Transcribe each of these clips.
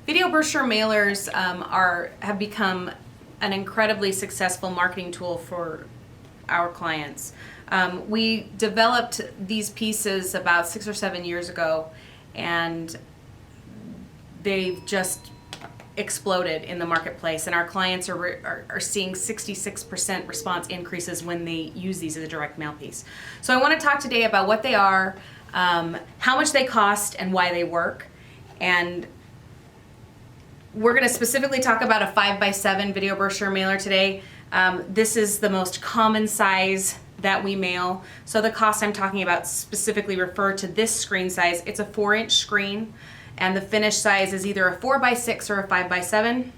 Video brochure mailers have become an incredibly successful marketing tool for our clients. We developed these pieces about 6 or 7 years ago, and they've just exploded in the marketplace, and our clients are seeing 66% response increases when they use these as a direct mail piece. So I want to talk today about what they are, how much they cost, and why they work. And we're going to specifically talk about a 5x7 video brochure mailer today. This is the most common size that we mail. So the cost I'm talking about specifically refer to this screen size. It's a 4-inch screen, and the finished size is either a 4x6 or a 5x7.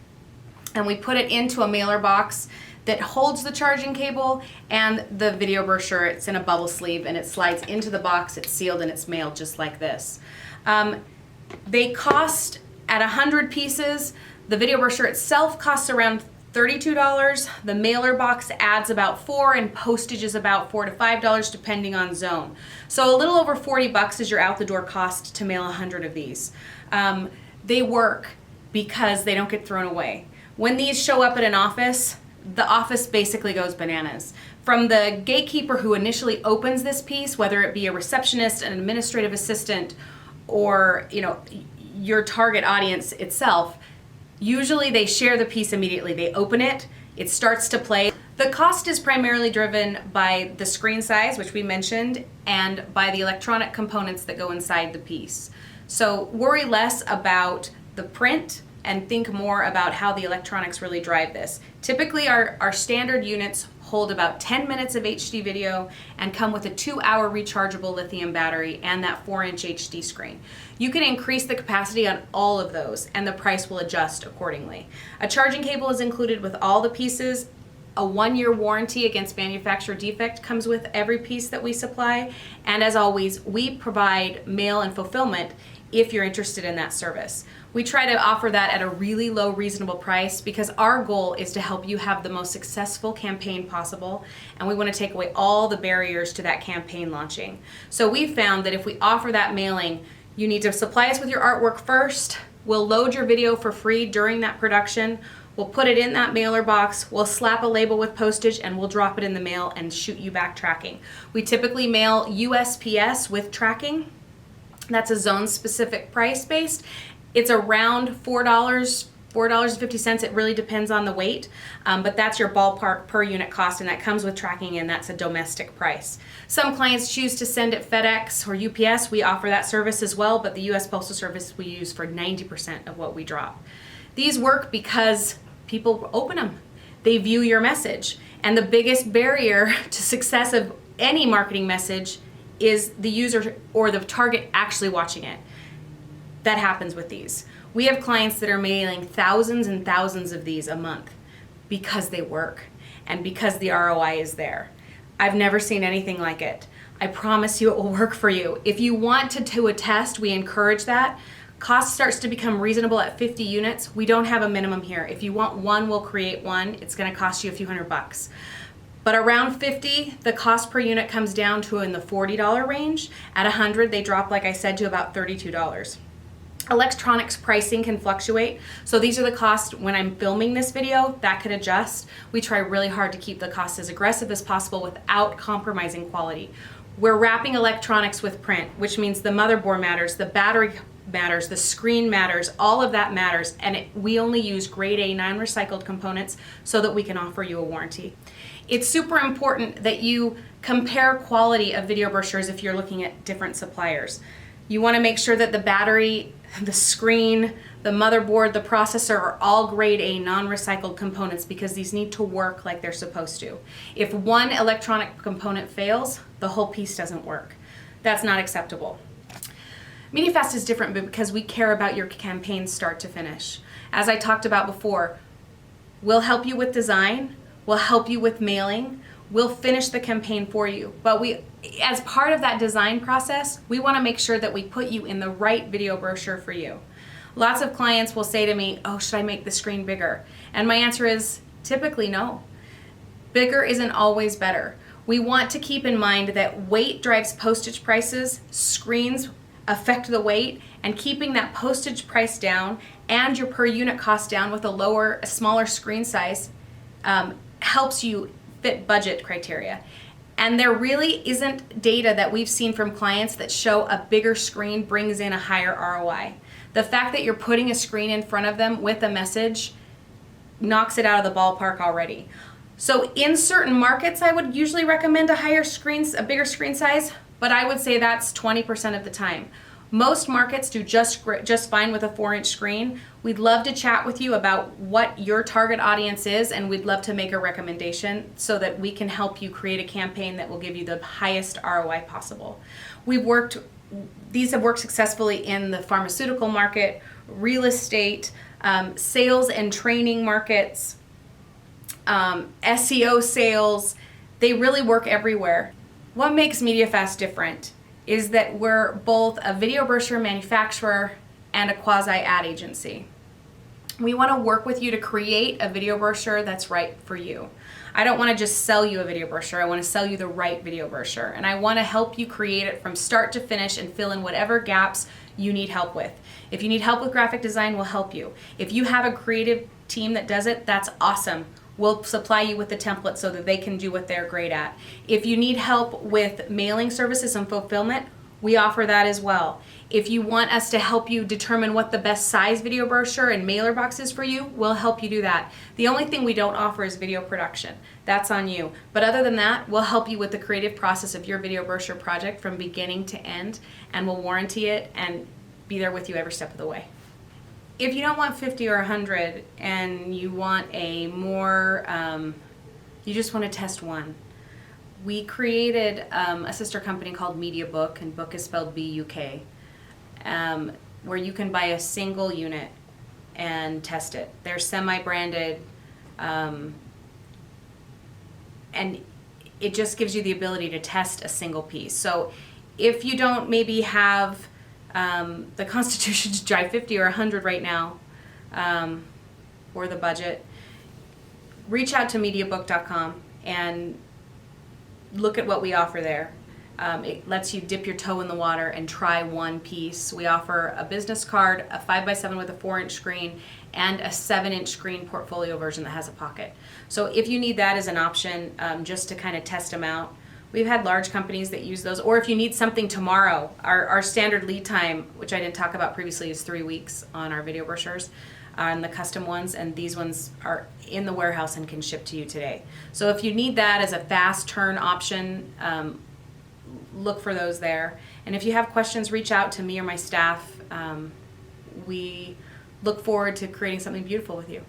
And we put it into a mailer box that holds the charging cable and the video brochure. It's in a bubble sleeve, and it slides into the box. It's sealed, and it's mailed just like this. They cost, at 100 pieces, the video brochure itself costs around $32. The mailer box adds about $4, and postage is about $4 to $5 depending on zone. So a little over $40 is your out the door cost to mail 100 of these. They work because they don't get thrown away. When these show up at an office, the office basically goes bananas. From the gatekeeper who initially opens this piece, whether it be a receptionist, an administrative assistant, or your target audience itself, usually they share the piece immediately. They open it, it starts to play. The cost is primarily driven by the screen size, which we mentioned, and by the electronic components that go inside the piece. So worry less about the print and think more about how the electronics really drive this. Typically our standard units hold about 10 minutes of HD video and come with a 2-hour rechargeable lithium battery and that 4-inch HD screen. You can increase the capacity on all of those, and the price will adjust accordingly. A charging cable is included with all the pieces. A 1-year warranty against manufacturer defect comes with every piece that we supply. And as always, we provide mail and fulfillment if you're interested in that service. We try to offer that at a really low, reasonable price because our goal is to help you have the most successful campaign possible, and we want to take away all the barriers to that campaign launching. So we found that if we offer that mailing, you need to supply us with your artwork first. We'll load your video for free during that production. We'll put it in that mailer box, we'll slap a label with postage, and we'll drop it in the mail and shoot you back tracking. We typically mail USPS with tracking. That's a zone-specific price based. It's around $4.50. It really depends on the weight, but that's your ballpark per unit cost, and that comes with tracking, and that's a domestic price. Some clients choose to send it FedEx or UPS. We offer that service as well, but the U.S. Postal Service we use for 90% of what we drop. These work because people open them. They view your message, and the biggest barrier to success of any marketing message is the user or the target actually watching it. That happens with these. We have clients that are mailing thousands and thousands of these a month because they work and because the ROI is there. I've never seen anything like it. I promise you it will work for you. If you want to do a test, we encourage that. Cost starts to become reasonable at 50 units. We don't have a minimum here. If you want one, we'll create one. It's going to cost you a few $100. But around 50, the cost per unit comes down to in the $40 range. At 100, they drop, like I said, to about $32. Electronics pricing can fluctuate. So these are the costs when I'm filming this video. That could adjust. We try really hard to keep the cost as aggressive as possible without compromising quality. We're wrapping electronics with print, which means the motherboard matters, the battery matters, the screen matters, all of that matters, and we only use grade A non-recycled components so that we can offer you a warranty. It's super important that you compare quality of video brochures if you're looking at different suppliers. You want to make sure that the battery, the screen, the motherboard, the processor are all grade A non-recycled components because these need to work like they're supposed to. If one electronic component fails, the whole piece doesn't work. That's not acceptable. MediaFast is different because we care about your campaign start to finish. As I talked about before, we'll help you with design, we'll help you with mailing, we'll finish the campaign for you. But as part of that design process, we want to make sure that we put you in the right video brochure for you. Lots of clients will say to me, oh, should I make the screen bigger? And my answer is typically no. Bigger isn't always better. We want to keep in mind that weight drives postage prices. Screens affect the weight, and keeping that postage price down and your per unit cost down with a smaller screen size helps you fit budget criteria. And there really isn't data that we've seen from clients that show a bigger screen brings in a higher ROI. The fact that you're putting a screen in front of them with a message knocks it out of the ballpark already. So in certain markets, I would usually recommend a bigger screen size, but I would say that's 20% of the time. Most markets do just fine with a 4-inch screen. We'd love to chat with you about what your target audience is, and we'd love to make a recommendation so that we can help you create a campaign that will give you the highest ROI possible. These have worked successfully in the pharmaceutical market, real estate, sales and training markets, SEO sales. They really work everywhere. What makes MediaFast different is that we're both a video brochure manufacturer and a quasi-ad agency. We want to work with you to create a video brochure that's right for you. I don't want to just sell you a video brochure. I want to sell you the right video brochure. And I want to help you create it from start to finish and fill in whatever gaps you need help with. If you need help with graphic design, we'll help you. If you have a creative team that does it, that's awesome. We'll supply you with the template so that they can do what they're great at. If you need help with mailing services and fulfillment, we offer that as well. If you want us to help you determine what the best size video brochure and mailer box is for you, we'll help you do that. The only thing we don't offer is video production. That's on you. But other than that, we'll help you with the creative process of your video brochure project from beginning to end, and we'll warranty it and be there with you every step of the way. If you don't want 50 or 100 and you want a more, you just want to test one, we created a sister company called MediaBook, and book is spelled B-U-K, where you can buy a single unit and test it. They're semi-branded, and it just gives you the ability to test a single piece. So if you don't maybe have the constitution to drive 50 or 100 right now, or the budget, reach out to MediaBook.com and look at what we offer there. It lets you dip your toe in the water and try one piece. We offer a business card, a 5x7 with a 4-inch screen, and a 7-inch screen portfolio version that has a pocket. So if you need that as an option, just to kind of test them out, we've had large companies that use those. Or if you need something tomorrow, our standard lead time, which I didn't talk about previously, is 3 weeks on our video brochures, on the custom ones, and these ones are in the warehouse and can ship to you today. So if you need that as a fast turn option, look for those there. And if you have questions, reach out to me or my staff. We look forward to creating something beautiful with you.